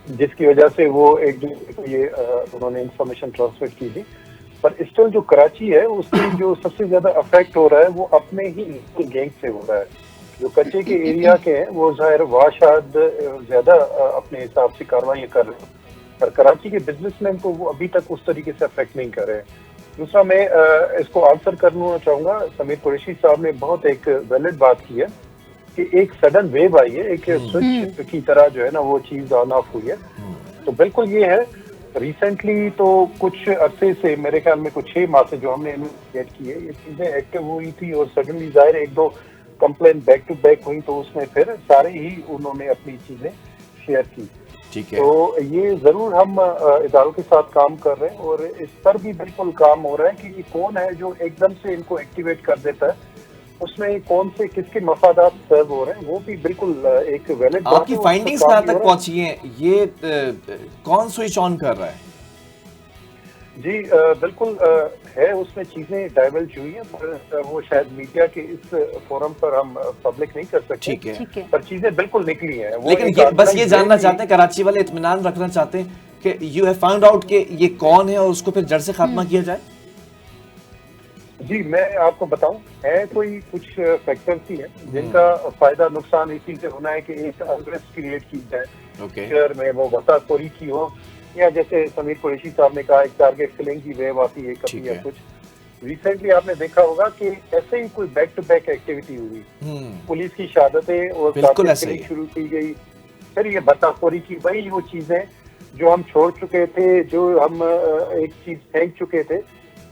जिसकी वजह से वो एक दूसरे को ये उन्होंने इंफॉर्मेशन ट्रांसमिट की थी। पर स्टिल जो कराची है उसमें जो सबसे ज्यादा अफेक्ट हो रहा है वो अपने ही गैंग से हो रहा है। जो कच्चे के एरिया के हैं वो जाहिर वाशाद ज्यादा अपने हिसाब से कार्रवाई कर रहे हैं, पर कराची के बिजनेसमैन को वो अभी तक उस तरीके से अफेक्ट नहीं कर रहे हैं। दूसरा, मैं इसको आंसर करना चाहूंगा, समीर कुरैशी साहब ने बहुत एक वैलिड बात की है कि एक सडन वेव आई है, एक स्विच की तरह जो है ना वो चीज ऑन ऑफ हुई है। तो बिल्कुल ये है, रिसेंटली तो कुछ अरसे से, मेरे ख्याल में कुछ 6 माह से जो हमने इन्वेस्टिगेट की है, ये चीजें एक्टिव हुई थी और सडनली जाहिर 1-2 कंप्लेन बैक टू बैक हुई, तो उसमें फिर सारे ही उन्होंने अपनी चीजें शेयर की। ठीक है, तो ये जरूर हम इदारों के साथ काम कर रहे हैं और इस पर भी बिल्कुल काम हो रहा है कि ये कौन है जो एकदम से इनको एक्टिवेट कर देता है, उसमें कौन से किसके मफादात सर्व हो रहे हैं, वो भी बिल्कुल एक वैलिड बात है। आपकी फाइंडिंग्स कहाँ तक पहुंची हैं, ये कौन स्विच ऑन कर रहा है? जी बिल्कुल है, उसमें चीजें डाइवर्ज हुई हैं, पर वो शायद मीडिया के इस फोरम पर हम पब्लिक नहीं कर सकते। ठीक है, पर चीजें बिल्कुल निकली हैं। लेकिन ये बस ये जानना चाहते हैं, कराची वाले इत्मीनान रखना चाहते हैं कि यू हैव फाउंड आउट कि ये कौन है और उसको फिर जड़ से खात्मा किया जाए। जी, मैं आपको बताऊं, है कोई कुछ फैक्टर्स ही हैं जिनका फायदा नुकसान इसी से होना है कि एक अनरेस्ट क्रिएट की जाए शहर में, वो भत्ताखोरी की हो, या जैसे समीर कुरैशी साहब ने कहा एक टारगेट किलिंग की वेव आती है कभी या कुछ। रिसेंटली आपने देखा होगा कि ऐसे ही कोई बैक टू बैक एक्टिविटी हुई, पुलिस की शहादतें और टारगेट किलिंग शुरू की गई, फिर ये भत्ताखोरी की वही वो चीजें जो हम छोड़ चुके थे, जो हम एक चीज फेंक चुके थे,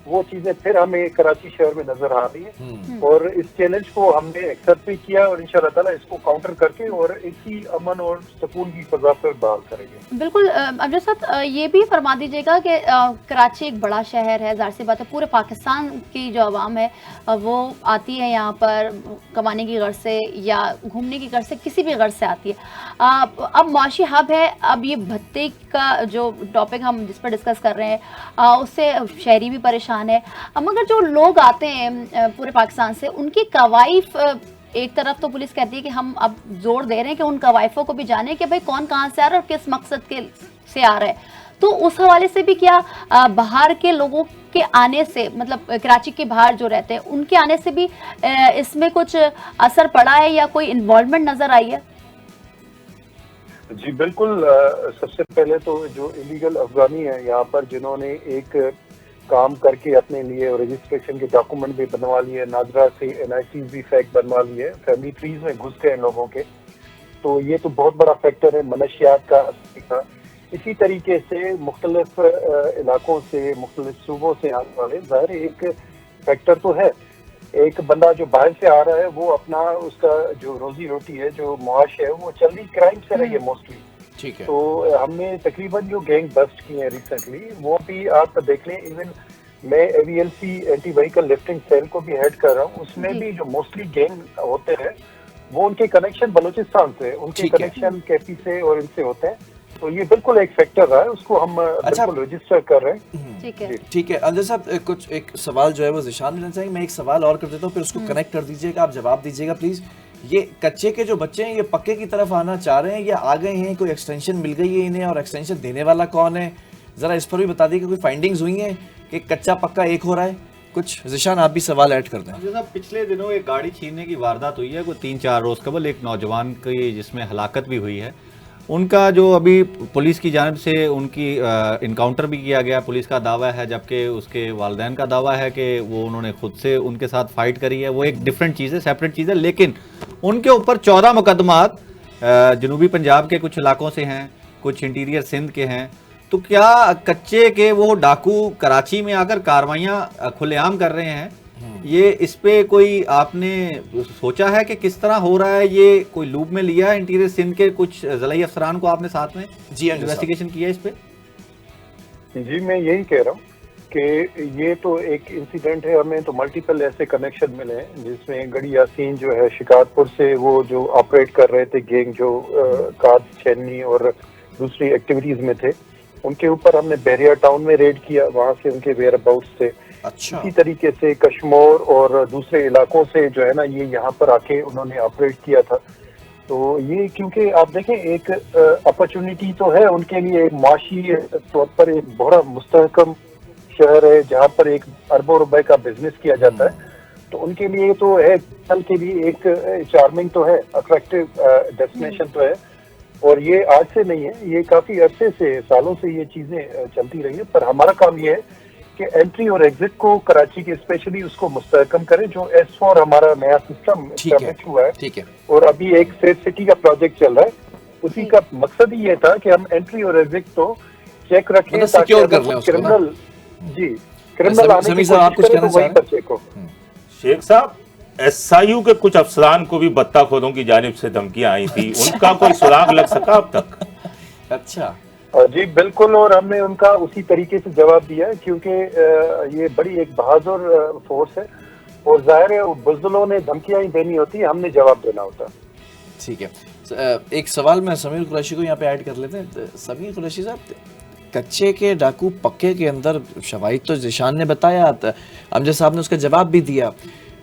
वो चीजें फिर हमें कराची शहर में नजर आ रही है। और इस चैलेंज को हमने एक्सेप्ट भी किया और इंशाल्लाह ताला इसको काउंटर करके और इसी अमन और सुकून की फजा पर बहाल करेंगे। बिल्कुल अमजद साहब, ये भी फरमा दीजिएगा कि कराची एक बड़ा शहर है, जाहिर सी बात है पूरे पाकिस्तान की जो आवाम है वो आती है यहाँ पर कमाने की गर्ज से या घूमने की गर्ज से, किसी भी गर्ज से आती है। अब माशी हब है, अब ये भत्ते का जो टॉपिक हम जिस पर डिस्कस कर रहे हैं उससे शहरी भी परेशान है, मगर जो लोग आते हैं पूरे पाकिस्तान से, उनकी कवाइफ, एक तरफ तो पुलिस कहती है कि हम अब जोर दे रहे हैं कि उन कवाइफों को भी जाने कि भाई कौन कहाँ से आ रहा है और किस मकसद के से आ रहा है, तो उस हवाले से भी क्या बाहर के लोगों के आने से, मतलब कराची के बाहर जो रहते हैं उनके आने से भी इसमें कुछ असर पड़ा है या कोई इन्वॉल्वमेंट नजर आई है? जी बिल्कुल, सबसे पहले तो जो इलीगल अफगानी है यहाँ पर, जिन्होंने एक काम करके अपने लिए रजिस्ट्रेशन के डॉक्यूमेंट भी बनवा लिए, नादरा से NICs भी फैक्ट बनवा लिए, फैमिली ट्रीज में घुस गए लोगों के, तो ये तो बहुत बड़ा फैक्टर है मनशियात का। इसी तरीके से मुख्तलिफ इलाकों से, मुख्तलिफ सूबों से आने वाले, ज़ाहिर एक फैक्टर तो है। एक बंदा जो बाहर से आ रहा है वो अपना, उसका जो रोजी रोटी है, जो मुआश है, वो चल क्राइम से रही है मोस्टली। ठीक है, तो हमने तकरीबन जो गैंग बस्ट किए हैं रिसेंटली, वो भी आप देख लें, इवन मैं AVLC anti vehicle lifting cell को भी हेड कर रहा हूँ, उसमें भी जो मोस्टली गैंग होते हैं वो उनके कनेक्शन बलूचिस्तान से, उनके कनेक्शन KP से और इनसे होते हैं। तो ये बिल्कुल एक फैक्टर रहा है, उसको हम बिल्कुल रजिस्टर कर रहे हैं। ठीक है। ठीक है अंजय साहब, कुछ एक सवाल जो है वो ज़िशान लेना चाहेंगे, मैं एक सवाल और कर देता हूँ फिर उसको कनेक्ट कर दीजिएगा, आप जवाब दीजिएगा प्लीज। ये कच्चे के जो बच्चे हैं ये पक्के की तरफ आना चाह रहे हैं या आ गए हैं, कोई एक्सटेंशन मिल गई है इन्हें और एक्सटेंशन देने वाला कौन है, जरा इस पर भी बता दीजिए। कोई फाइंडिंग्स हुई हैं कि कच्चा पक्का एक हो रहा है कुछ? ज़िशान आप भी सवाल ऐड कर दें। जैसा पिछले दिनों एक गाड़ी छीनने की वारदात हुई है, कोई 3-4 रोज कबल, एक नौजवान की जिसमें हलाकत भी हुई है। उनका जो अभी पुलिस की जानिब से उनकी इनकाउंटर भी किया गया, पुलिस का दावा है, जबकि उसके वालिदैन का दावा है कि वो उन्होंने खुद से उनके साथ फाइट करी है। वो एक डिफरेंट चीज़ है, सेपरेट चीज़ है, लेकिन उनके ऊपर 14 मुकदमात जनूबी पंजाब के कुछ इलाकों से हैं, कुछ इंटीरियर सिंध के हैं। तो क्या कच्चे के वो डाकू कराची में आकर कार्रवाइयाँ खुलेआम कर रहे हैं, ये इस पे कोई आपने सोचा है कि किस तरह हो रहा है? ये कोई लूप में लिया है इंटीरियर सिंध के कुछ ज़िलाई अफसरान को आपने साथ में जी इन्वेस्टिगेशन किया इस पे? जी मैं यही कह रहा हूँ कि ये तो एक इंसिडेंट है, हमें तो मल्टीपल ऐसे कनेक्शन मिले हैं जिसमें गड़ी यासीन जो है शिकारपुर से वो जो ऑपरेट कर रहे थे गैंग, जो कार्ड छेननी और दूसरी एक्टिविटीज में थे, उनके ऊपर हमने बैरियर टाउन में रेड किया, वहां से उनके वेयर अबाउट से। अच्छा। इसी तरीके से कश्मीर और दूसरे इलाकों से जो है ना ये यहाँ पर आके उन्होंने ऑपरेट किया था। तो ये क्योंकि आप देखें एक अपॉर्चुनिटी तो है उनके लिए, एक माशी तौर पर एक बहुत मुस्तहकम शहर है जहाँ पर एक अरबों रुपए का बिजनेस किया जाता है, तो उनके लिए तो है, कल के लिए एक चार्मिंग तो है, अट्रैक्टिव डेस्टिनेशन तो है। और ये आज से नहीं है, ये काफी अरसे से, सालों से ये चीजें चलती रही है। पर हमारा काम ये है कि एंट्री और एग्जिट को कराची के स्पेशली उसको मुस्तहकम करें, जो S4 हमारा नया सिस्टम एस्टैब्लिश हुआ है। ठीक है। और अभी एक सेफ सिटी का प्रोजेक्ट चल रहा है, उसी का मकसद ही ये था कि हम एंट्री और एग्जिट तो चेक रखें मतलब ताकि सिक्योर कर लें उसको ना। क्रिमिनल क्रिमिनल आने समीर की साहब, आप कोशिश कुछ करें तो कहना वहीं पर चेक हो। शेख साहब, SIU के कुछ अफसरान को भी बत्ताखोरों की जानिब से धमकियां आई थी, उनका कोई सुराग लग सका अब तक? अच्छा जी बिल्कुल, और हमने उनका उसी तरीके से जवाब दिया है क्योंकि ये बड़ी एक बहादुर फोर्स है और जाहिर है बुज़दिलों ने धमकियां ही देनी होती है, हमने जवाब देना होता है। ठीक है। एक सवाल मैं समीर कुरैशी को यहाँ पे ऐड कर लेते हैं। समीर कुरैशी साहब, कच्चे के डाकू पक्के के अंदर शवाहिद तो ज़िशान ने बताया, अमजद साहब ने उसका जवाब भी दिया,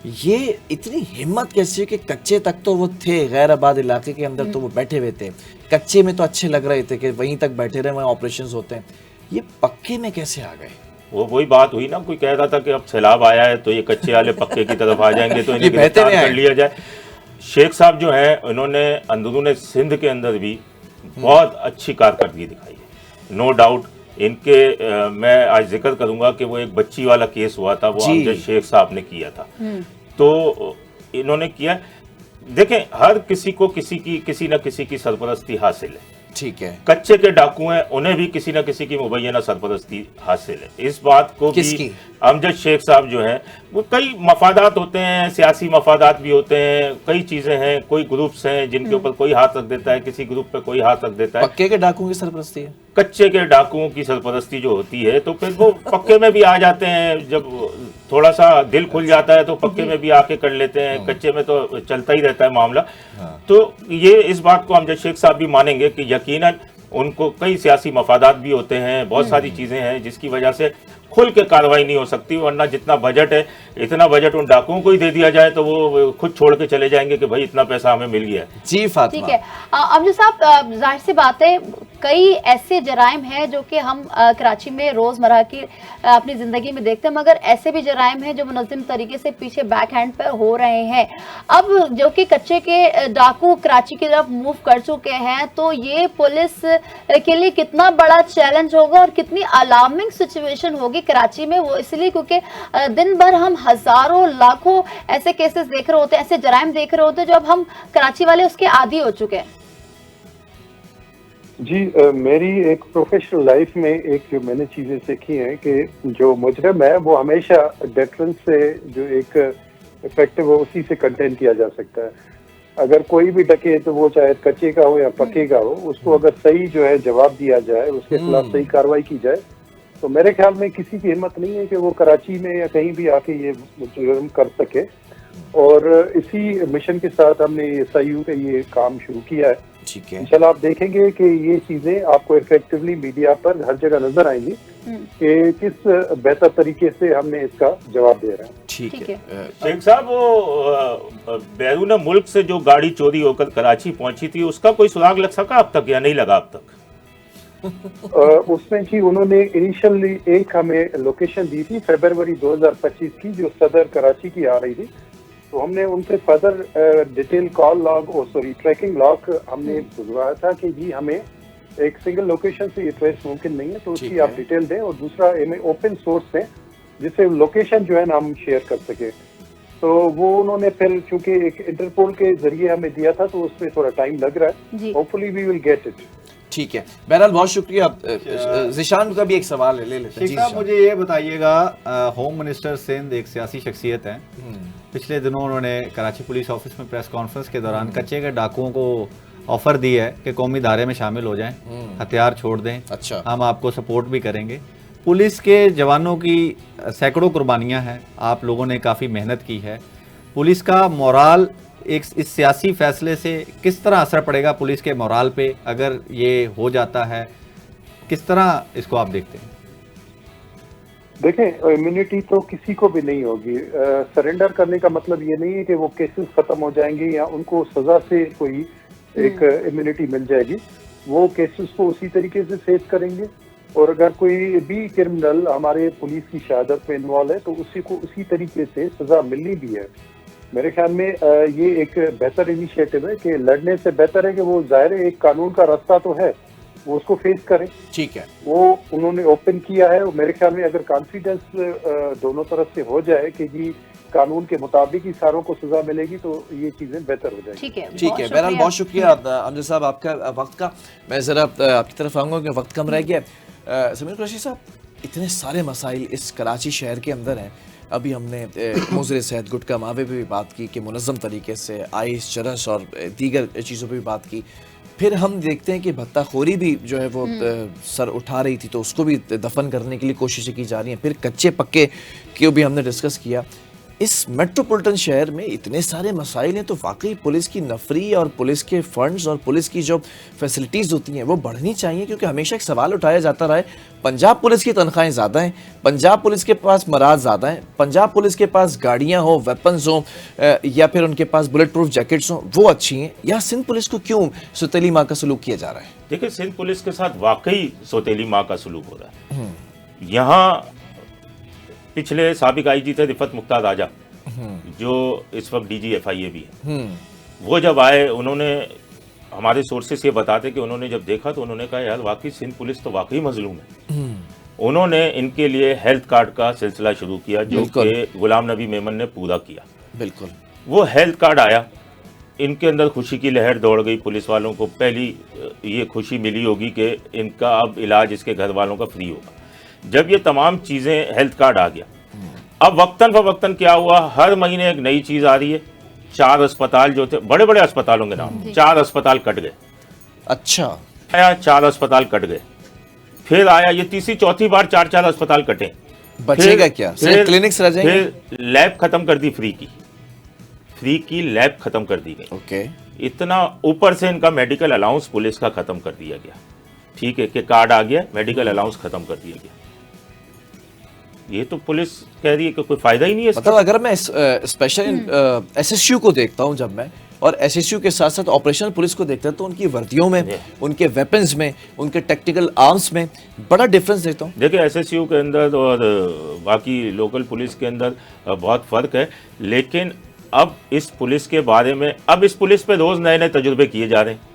ये इतनी हिम्मत कैसी है कि कच्चे तक तो वो थे, गैर आबाद इलाके के अंदर तो वो बैठे हुए थे, कच्चे में तो अच्छे लग रहे थे कि वहीं तक बैठे रहे, वहाँ ऑपरेशंस होते हैं, ये पक्के में कैसे आ गए? वो वही बात हुई ना, कोई कह रहा था कि अब सैलाब आया है तो ये कच्चे वाले पक्के की तरफ आ जाएंगे तो इन्हें गिरफ्तार कर लिया जाए। शेख साहब जो हैं उन्होंने अंदरूने सिंध के अंदर भी बहुत अच्छी कारकर्दगी दिखाई है, नो डाउट। इनके मैं आज जिक्र करूंगा कि वो एक बच्ची वाला केस हुआ था, वो अमजद शेख साहब ने किया था, तो इन्होंने किया। देखें, हर किसी को किसी न किसी की सरपरस्ती हासिल है। ठीक है। कच्चे के डाकू हैं, उन्हें भी किसी न किसी की मुबैना सरपरस्ती हासिल है। इस बात को भी अमजद शेख साहब जो हैं, वो कई मफादात होते हैं, सियासी मफादात भी होते हैं, कई चीजें हैं, कोई ग्रुप्स हैं जिनके ऊपर कोई हाथ रख देता है, किसी ग्रुप पे कोई हाथ रख देता है। पक्के के डाकुओं की सरपरस्ती है, कच्चे के डाकुओं की सरपरस्ती जो होती है, तो फिर वो पक्के में भी आ जाते हैं, जब थोड़ा सा दिल खुल जाता है तो पक्के में भी आके कर लेते हैं, कच्चे में तो चलता ही रहता है मामला। तो ये इस बात को अमजद शेख साहब भी मानेंगे कि यकीनन उनको कई सियासी मफादात भी होते हैं, बहुत सारी चीजें हैं जिसकी वजह से खुल के कार्रवाई नहीं हो सकती, वरना जितना बजट है इतना बजट उन डाकुओं को ही दे दिया जाए तो वो खुद छोड़ के चले जाएंगे कि भाई इतना पैसा हमें मिल गया है। जी फातिमा। ठीक है अमजद साहब, जाहिर सी बात है कई ऐसे जराइम हैं जो कि हम कराची में रोजमर्रा की अपनी जिंदगी में देखते हैं, मगर ऐसे भी जराइम हैं जो मुनज़्ज़म तरीके से पीछे बैक हैंड पर हो रहे हैं। अब जो कि कच्चे के डाकू कराची की तरफ मूव कर चुके हैं, तो ये पुलिस के लिए कितना बड़ा चैलेंज होगा और कितनी अलार्मिंग सिचुएशन होगी कराची में? वो इसलिए क्योंकि दिन भर हम हजारों लाखों ऐसे केसेस देख रहे होते हैं, ऐसे जराइम देख रहे होते हैं जो अब हम कराची वाले उसके आदी हो चुके हैं। जी मेरी एक प्रोफेशनल लाइफ में एक जो मैंने चीजें सीखी हैं कि जो मुजरिम है वो हमेशा डेटरेंस से जो एक इफेक्टिव हो उसी से कंटेन किया जा सकता है। अगर कोई भी डके तो वो चाहे कच्चे का हो या पक्के का हो, उसको अगर सही जो है जवाब दिया जाए, उसके खिलाफ सही कार्रवाई की जाए, तो मेरे ख्याल में किसी की हिम्मत नहीं है कि वो कराची में या कहीं भी आके ये जुर्म कर सके। और इसी मिशन के साथ हमने SIU का ये काम शुरू किया है। ठीक है, इंशाल्लाह आप देखेंगे कि ये चीजें आपको इफेक्टिवली मीडिया पर हर जगह नजर आएंगी कि किस बेहतर तरीके से हमने इसका जवाब दे रहे हैं। ठीक ठीक है। शेख साहब, वो बैरून मुल्क से जो गाड़ी चोरी होकर कराची पहुंची थी, उसका कोई सुराग लग सका अब तक या नहीं लगा अब तक? उसमें जी उन्होंने इनिशियली एक हमें लोकेशन दी थी फरवरी 2025 की, जो सदर कराची की आ रही थी। तो हमने उनसे फर्दर डिटेल कॉल लॉग और सॉरी ट्रैकिंग लॉग हमने बुलवाया था कि जी हमें एक सिंगल लोकेशन से ये ट्रेस मुमकिन नहीं है, तो ठीक उसकी है। आप डिटेल दें और दूसरा हमें ओपन सोर्स दें जिससे लोकेशन जो है ना हम शेयर कर सके। तो वो उन्होंने फिर चूंकि एक इंटरपोल के जरिए हमें दिया था तो उसमें थोड़ा टाइम लग रहा जी। है। Hopefully we will get it. ठीक है, बहरहाल बहुत शुक्रिया। जिशान का भी एक सवाल है, ले लेते हैं। शेख जी, साहब जिशान। मुझे ये बताइएगा, होम मिनिस्टर सिंध एक सियासी शख्सियत हैं। पिछले दिनों उन्होंने कराची पुलिस ऑफिस में प्रेस कॉन्फ्रेंस के दौरान कच्चे के डाकुओं को ऑफर दी है कि कौमी धारे में शामिल हो जाएं, हथियार छोड़ दें, अच्छा। हम आपको सपोर्ट भी करेंगे। पुलिस के जवानों की सैकड़ों कुर्बानियां हैं, आप लोगों ने काफ़ी मेहनत की है। पुलिस का मोराल एक इस सियासी फैसले से किस तरह असर पड़ेगा पुलिस के मोराल पे, अगर ये हो जाता है, किस तरह इसको आप देखते हैं? देखें, इम्यूनिटी तो किसी को भी नहीं होगी। सरेंडर करने का मतलब ये नहीं है कि वो केसेस खत्म हो जाएंगे या उनको सजा से कोई एक इम्यूनिटी मिल जाएगी। वो केसेस को उसी तरीके से फेस करेंगे और अगर कोई भी क्रिमिनल हमारे पुलिस की शहादत में इन्वॉल्व है तो उसी को उसी तरीके से सजा मिलनी भी है। मेरे ख्याल में ये एक बेहतर इनिशिएटिव है कि लड़ने से बेहतर है कि वो जाहिर है एक कानून का रास्ता तो है, वो उसको फेस करें। ठीक है, वो उन्होंने ओपन किया है और मेरे ख्याल में अगर कॉन्फिडेंस दोनों तरफ से हो जाए कि जी कानून के मुताबिक ही सारों को सजा मिलेगी तो ये चीजें बेहतर हो जाएंगी। ठीक है, ठीक है। बहरहाल बहुत शुक्रिया अमजद साहब आपका वक्त का। मैं ज़रा आपकी तरफ आऊँगा कि वक्त कम रह गया। समीर कुरैशी साहब, इतने सारे मसाइल इस कराची शहर के अंदर हैं। अभी हमने मुज़र सेहत गुटखा मावे पे भी बात की कि मुनज़्ज़म तरीके से आइस, चरस और दीगर चीज़ों पे भी बात की। फिर हम देखते हैं कि भत्ताखोरी भी जो है वो सर उठा रही थी, तो उसको भी दफन करने के लिए कोशिशें की जा रही हैं। फिर कच्चे पक्के को भी हमने डिस्कस किया। इस मेट्रोपॉलिटन शहर में इतने सारे मसाइल हैं, तो वाकई पुलिस की नफरी और पुलिस के फंड्स और पुलिस की जो फैसिलिटीज़ होती हैं वो बढ़नी चाहिए, क्योंकि हमेशा एक सवाल उठाया जाता रहा है, पंजाब पुलिस की तनख्वाहें ज़्यादा हैं, पंजाब पुलिस के पास मराज ज़्यादा हैं, पंजाब पुलिस के पास गाड़ियाँ हो, वेपन्स हो, या फिर उनके पास बुलेट प्रूफ जैकेट्स हों, वो अच्छी हैं, या सिंध पुलिस को क्यों सौतेली माँ का सलूक किया जा रहा है? देखिए, सिंध पुलिस के साथ वाकई सौतेली माँ का सलूक हो रहा है। यहाँ पिछले साबिक आईजी थे रिफत मुख्तार राजा, जो इस वक्त DG FIA भी है। वो जब आए, उन्होंने हमारे सोर्सेस ये बताते कि उन्होंने जब देखा तो उन्होंने कहा यार वाकई सिंध पुलिस तो वाकई मजलूम है। उन्होंने इनके लिए हेल्थ कार्ड का सिलसिला शुरू किया, जो कि गुलाम नबी मेमन ने पूरा किया। बिल्कुल। वो हेल्थ कार्ड आया, इनके अंदर खुशी की लहर दौड़ गई। पुलिस वालों को पहली ये खुशी मिली होगी कि इनका अब इलाज इसके घर वालों का फ्री होगा। जब ये तमाम चीज़ें, हेल्थ कार्ड आ गया, अब वक्तन फवक्तन क्या हुआ, हर महीने एक नई चीज़ आ रही है। 4 अस्पताल जो थे, बड़े बड़े अस्पतालों के नाम, 4 अस्पताल कट गए। अच्छा, आया 4 अस्पताल कट गए, फिर आया ये तीसरी चौथी बार 4 अस्पताल कटे। बचेगा क्या? सिर्फ क्लिनिक्स रह जाएंगे? फिर लैब खत्म कर दी, फ्री की लैब खत्म कर दी गई। ओके। इतना ऊपर से इनका मेडिकल अलाउंस पुलिस का खत्म कर दिया गया। ठीक है कि कार्ड आ गया, मेडिकल अलाउंस खत्म कर दिया गया। ये तो पुलिस कह रही है कि कोई फायदा ही नहीं है। मतलब अगर मैं स्पेशल SSU को देखता हूं, जब मैं और SSU के साथ साथ ऑपरेशनल पुलिस को देखता हूं, तो उनकी वर्दियों में, उनके वेपन्स में, उनके टेक्टिकल आर्म्स में बड़ा डिफरेंस देखता हूं। देखिए, SSU के अंदर और बाकी लोकल पुलिस के अंदर बहुत फ़र्क है, लेकिन अब इस पुलिस के बारे में, अब इस पुलिस पे रोज़ नए नए तजुर्बे किए जा रहे हैं।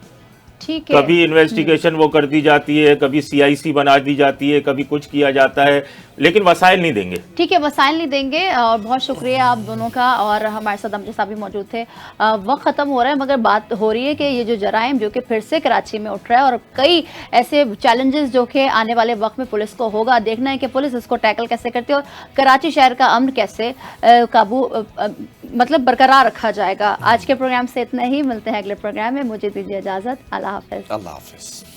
ठीक है। कभी इन्वेस्टिगेशन वो कर दी जाती है, कभी CIC बना दी जाती है, कभी कुछ किया जाता है, लेकिन वसाइल नहीं देंगे। ठीक है, वसाइल नहीं देंगे। और बहुत शुक्रिया आप दोनों का। और हमारे साथ अमजद साहब भी मौजूद थे। वक्त ख़त्म हो रहा है, मगर बात हो रही है कि ये जो जराइम जो कि फिर से कराची में उठ रहा है, और कई ऐसे चैलेंजेस जो कि आने वाले वक्त में पुलिस को होगा, देखना है कि पुलिस इसको टैकल कैसे करती है और कराची शहर का अमन कैसे काबू मतलब बरकरार रखा जाएगा। आज के प्रोग्राम से इतना ही, मिलते हैं अगले प्रोग्राम में। मुझे दीजिए इजाज़त। अल्लाह हाफ़िज़। अल्लाह हाफ़िज़।